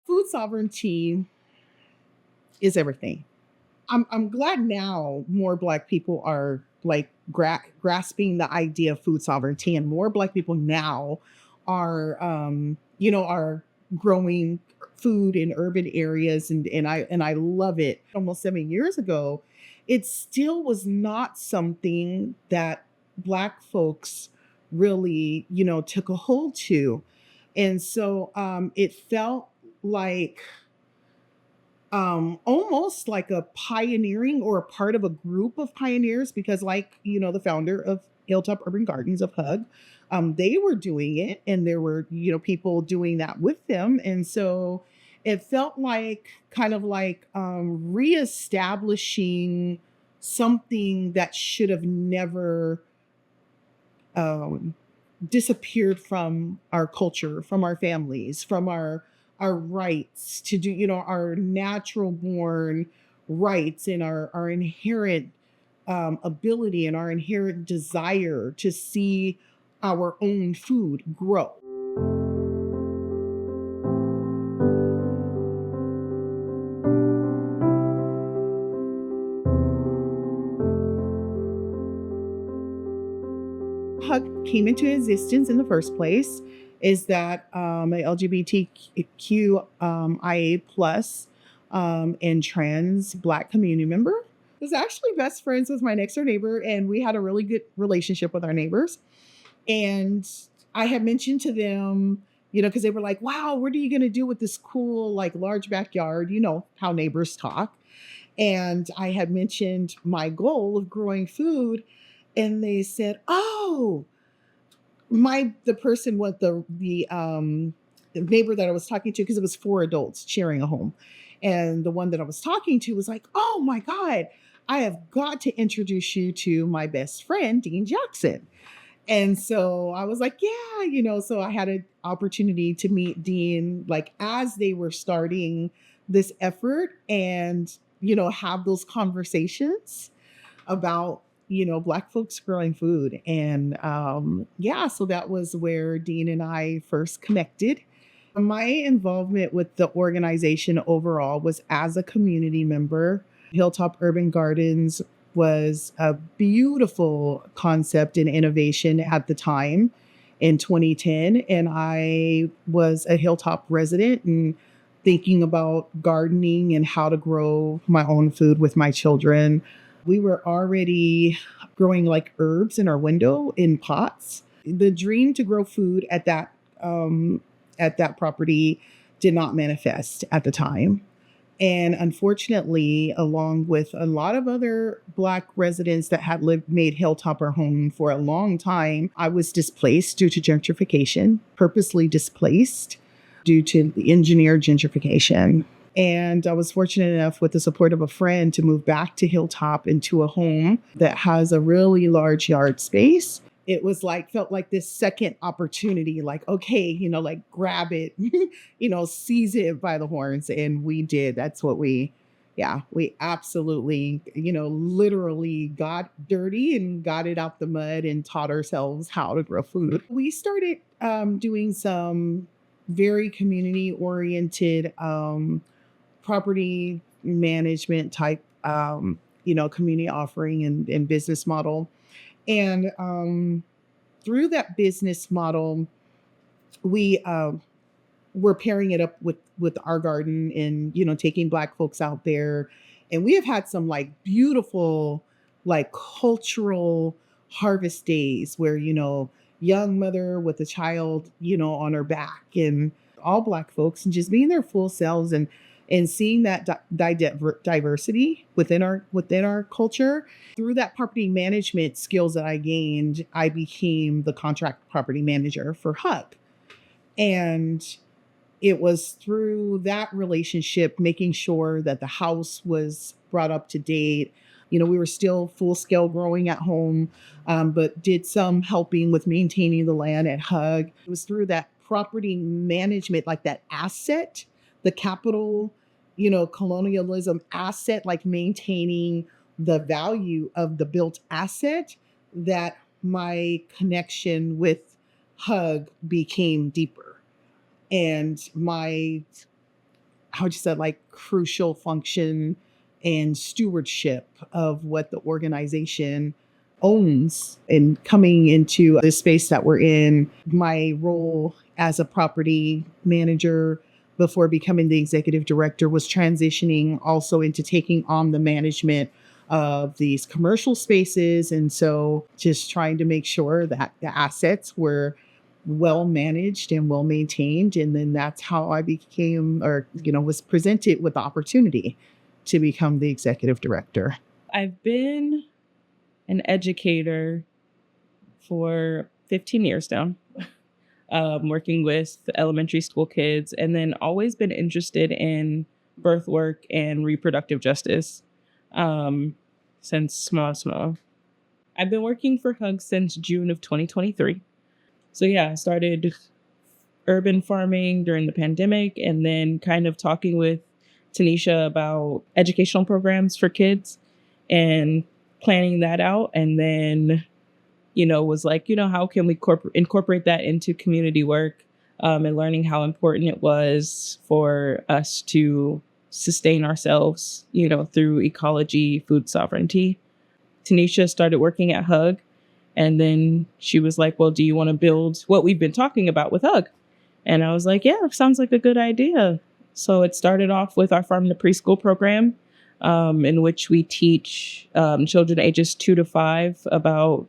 Food sovereignty is everything. I'm glad now more Black people are like grasping the idea of food sovereignty, and more Black people now are growing food in urban areas, and I love it. Almost 7 years ago, it still was not something that Black folks really took a hold to, and so it felt like almost like a pioneering or a part of a group of pioneers, because like the founder of Hilltop Urban Gardens of Hug, they were doing it, and there were people doing that with them, and so it felt like kind of like reestablishing something that should have never um, disappeared from our culture, from our families, from our rights to do, our natural born rights, and our inherent ability and our inherent desire to see our own food grow. Hug came into existence in the first place is that a LGBTQ IA plus and trans Black community member was actually best friends with my next door neighbor, and we had a really good relationship with our neighbors. And I had mentioned to them, because they were like, "Wow, what are you going to do with this cool like large backyard?" You know how neighbors talk. And I had mentioned my goal of growing food, and they said, "Oh, the person what the neighbor that I was talking to, because it was four adults sharing a home, and the one that I was talking to was like, "Oh my god, I have got to introduce you to my best friend, Dean Jackson." And so I was like, "Yeah, so I had an opportunity to meet Dean like as they were starting this effort, and have those conversations about Black folks growing food. And yeah, so that was where Dean and I first connected. My involvement with the organization overall was as a community member. Hilltop Urban Gardens was a beautiful concept and innovation at the time in 2010, and I was a Hilltop resident and thinking about gardening and how to grow my own food with my children. We were already growing like herbs in our window in pots. The dream to grow food at that property did not manifest at the time. And unfortunately, along with a lot of other Black residents that had made Hilltop our home for a long time, I was displaced due to gentrification, purposely displaced due to the engineered gentrification. And I was fortunate enough, with the support of a friend, to move back to Hilltop into a home that has a really large yard space. It was like, felt like this second opportunity, like, okay, like grab it, seize it by the horns. And we did. That's what yeah, we absolutely, literally got dirty and got it out the mud and taught ourselves how to grow food. We started doing some very community oriented property management type, community offering and business model. And through that business model, we were pairing it up with our garden, and taking Black folks out there, and we have had some like beautiful like cultural harvest days where young mother with a child on her back, and all Black folks, and just being their full selves, and seeing that diversity within our culture. Through that property management skills that I gained, I became the contract property manager for Hub. And it was through that relationship, making sure that the house was brought up to date. We were still full scale growing at home, but did some helping with maintaining the land at Hug. It was through that property management, like that asset, the capital, colonialism asset, like maintaining the value of the built asset, that my connection with Hug became deeper. And my how would you say, like crucial function and stewardship of what the organization owns. And coming into the space that we're in, my role as a property manager before becoming the executive director was transitioning also into taking on the management of these commercial spaces. And so just trying to make sure that the assets were well managed and well maintained. And then that's how I became, or, was presented with the opportunity to become the executive director. I've been an educator for 15 years now, working with elementary school kids, and then always been interested in birth work and reproductive justice since small. I've been working for HUG since June of 2023. So yeah, I started urban farming during the pandemic, and then kind of talking with Tanisha about educational programs for kids and planning that out. And then, was like, how can we incorporate that into community work, and learning how important it was for us to sustain ourselves, through ecology, food sovereignty. Tanisha started working at HUG, and then she was like, well, do you want to build what we've been talking about with HUG? And I was like, yeah, sounds like a good idea. So it started off with our Farm to Preschool program, in which we teach children ages 2 to 5 about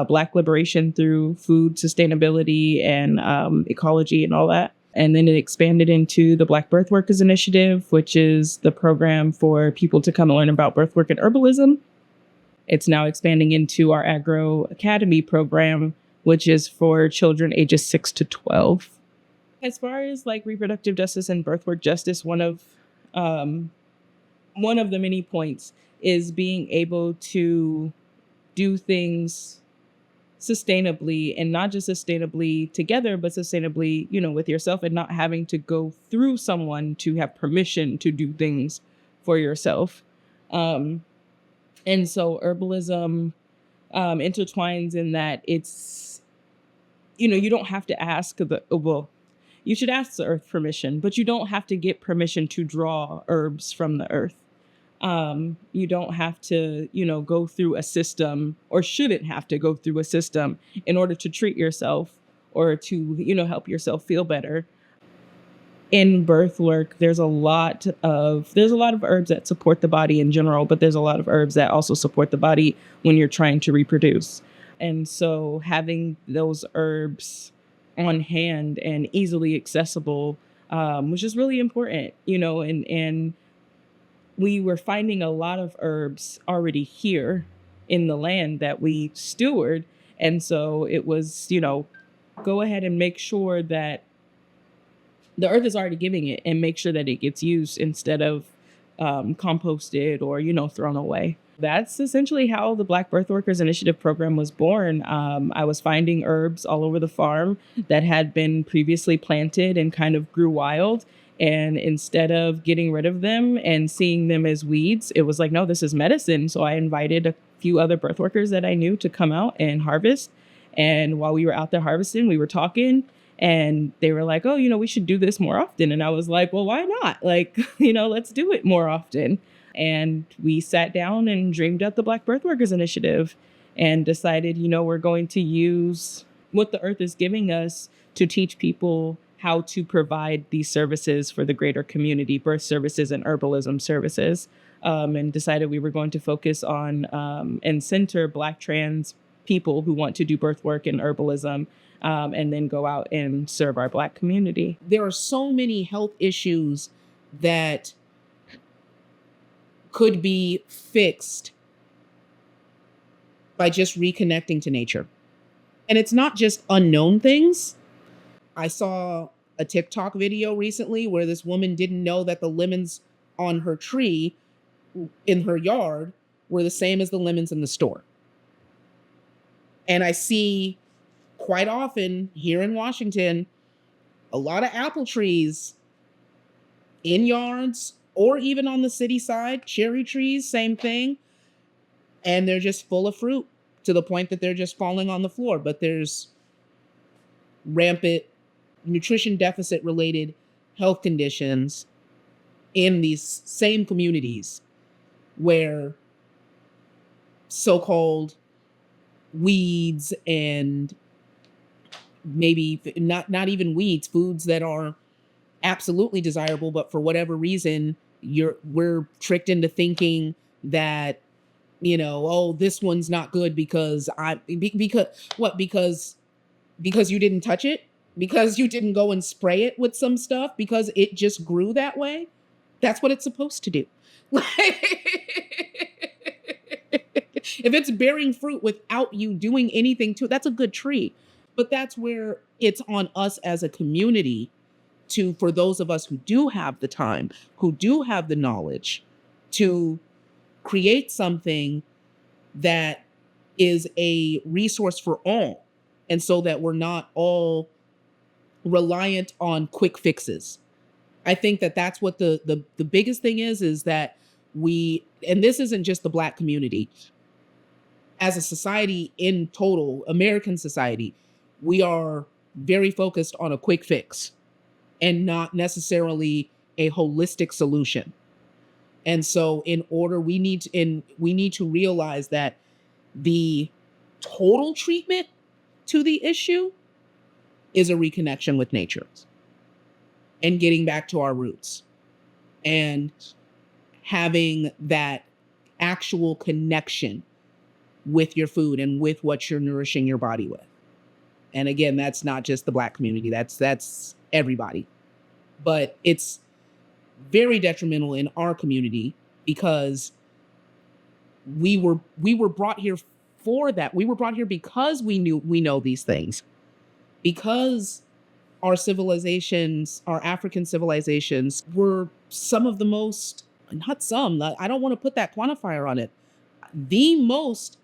Black liberation through food sustainability and ecology and all that. And then it expanded into the Black Birth Workers Initiative, which is the program for people to come and learn about birth work and herbalism. It's now expanding into our Agro Academy program, which is for children ages 6 to 12. As far as like reproductive justice and birth work justice, one of the many points is being able to do things sustainably, and not just sustainably together, but sustainably, with yourself, and not having to go through someone to have permission to do things for yourself. And so herbalism intertwines in that it's, you don't have to ask you should ask the earth permission, but you don't have to get permission to draw herbs from the earth. You don't have to, go through a system, or shouldn't have to go through a system in order to treat yourself or to, help yourself feel better. In birth work, there's a lot of herbs that support the body in general, but there's a lot of herbs that also support the body when you're trying to reproduce. And so having those herbs on hand and easily accessible was just really important, and we were finding a lot of herbs already here in the land that we steward. And so it was, go ahead and make sure that the earth is already giving it, and make sure that it gets used instead of composted or, thrown away. That's essentially how the Black Birth Workers Initiative program was born. I was finding herbs all over the farm that had been previously planted and kind of grew wild. And instead of getting rid of them and seeing them as weeds, it was like, no, this is medicine. So I invited a few other birth workers that I knew to come out and harvest. And while we were out there harvesting, we were talking, and they were like, oh, we should do this more often. And I was like, well, why not? Like, let's do it more often. And we sat down and dreamed up the Black Birth Workers Initiative and decided, we're going to use what the earth is giving us to teach people how to provide these services for the greater community, birth services and herbalism services, and decided we were going to focus on and center Black trans people who want to do birth work and herbalism, and then go out and serve our Black community. There are so many health issues that could be fixed by just reconnecting to nature. And it's not just unknown things. I saw a TikTok video recently where this woman didn't know that the lemons on her tree in her yard were the same as the lemons in the store. And I see quite often here in Washington, a lot of apple trees in yards, or even on the city side, cherry trees, same thing. And they're just full of fruit to the point that they're just falling on the floor. But there's rampant nutrition deficit related health conditions in these same communities where so-called weeds and maybe not even weeds, foods that are absolutely desirable, but for whatever reason, we're tricked into thinking that, oh, this one's not good because because you didn't touch it, because you didn't go and spray it with some stuff, because it just grew that way. That's what it's supposed to do. If it's bearing fruit without you doing anything to it, that's a good tree. But that's where it's on us as a community for those of us who do have the time, who do have the knowledge, to create something that is a resource for all. And so that we're not all reliant on quick fixes. I think that that's what the biggest thing is that and this isn't just the Black community, as a society in total, American society, we are very focused on a quick fix and not necessarily a holistic solution. And so we need to realize that the total treatment to the issue is a reconnection with nature and getting back to our roots and having that actual connection with your food and with what you're nourishing your body with. And again, that's not just the Black community, that's everybody. But it's very detrimental in our community because we were brought here for that. We were brought here because we know these things. Because our civilizations, our African civilizations, were some of the most, not some, I don't want to put that quantifier on it, the most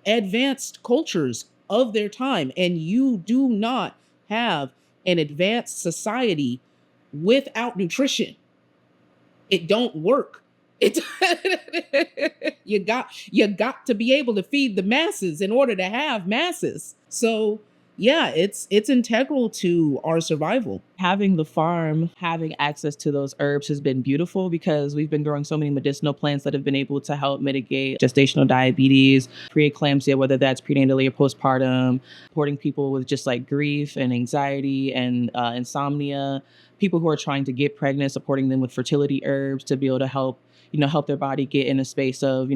advanced cultures of their time. And you do not have an advanced society without nutrition. It don't work. You got to be able to feed the masses in order to have masses. So yeah, it's integral to our survival. Having the farm, having access to those herbs has been beautiful because we've been growing so many medicinal plants that have been able to help mitigate gestational diabetes, preeclampsia, whether that's prenatally or postpartum, supporting people with just like grief and anxiety and insomnia, people who are trying to get pregnant, supporting them with fertility herbs to be able to help their body get in a space of,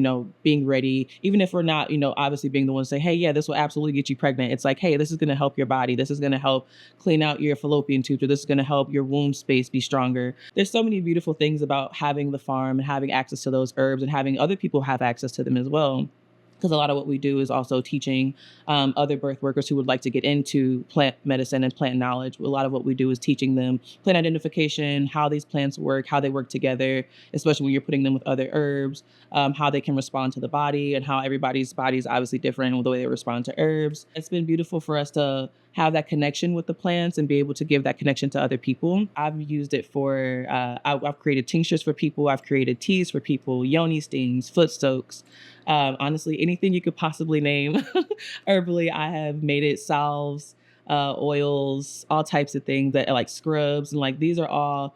being ready, even if we're not, obviously being the one to say, hey, yeah, this will absolutely get you pregnant. It's like, hey, this is going to help your body. This is going to help clean out your fallopian tubes, or this is going to help your womb space be stronger. There's so many beautiful things about having the farm and having access to those herbs and having other people have access to them as well. Because a lot of what we do is also teaching other birth workers who would like to get into plant medicine and plant knowledge. A lot of what we do is teaching them plant identification, how these plants work, how they work together, especially when you're putting them with other herbs, how they can respond to the body, and how everybody's body is obviously different with the way they respond to herbs. It's been beautiful for us to have that connection with the plants and be able to give that connection to other people. I've used it for, I've created tinctures for people. I've created teas for people, yoni steams, foot soaks. Honestly, anything you could possibly name herbally, I have made it. Salves, oils, all types of things that are like scrubs. And like, these are all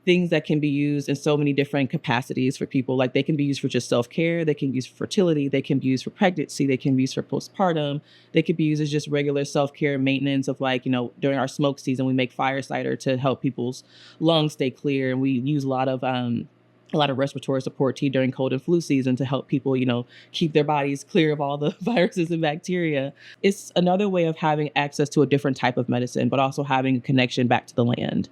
things that can be used in so many different capacities for people. Like they can be used for just self-care. They can be used for fertility. They can be used for pregnancy. They can be used for postpartum. They could be used as just regular self-care maintenance of like, during our smoke season, we make fire cider to help people's lungs stay clear. And we use a lot of respiratory support tea during cold and flu season to help people, keep their bodies clear of all the viruses and bacteria. It's another way of having access to a different type of medicine, but also having a connection back to the land.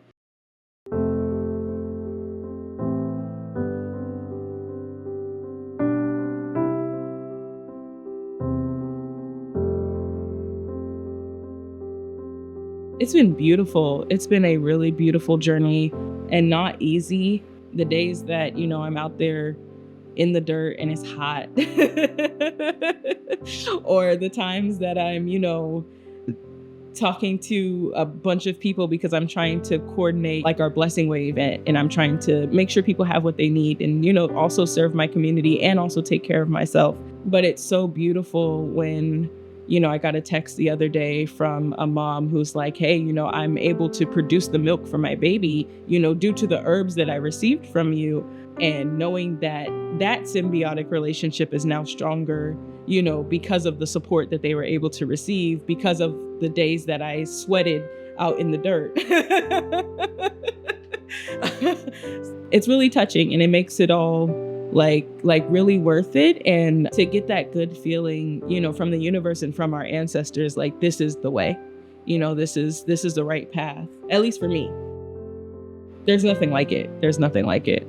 It's been beautiful. It's been a really beautiful journey and not easy. The days that, I'm out there in the dirt and it's hot, or the times that I'm, talking to a bunch of people because I'm trying to coordinate like our blessing wave and I'm trying to make sure people have what they need and, also serve my community and also take care of myself. But it's so beautiful when I got a text the other day from a mom who's like, hey, I'm able to produce the milk for my baby, due to the herbs that I received from you. And knowing that that symbiotic relationship is now stronger, because of the support that they were able to receive, because of the days that I sweated out in the dirt. It's really touching, and it makes it all like really worth it. And to get that good feeling, from the universe and from our ancestors, like this is the way, this is the right path, at least for me. There's nothing like it.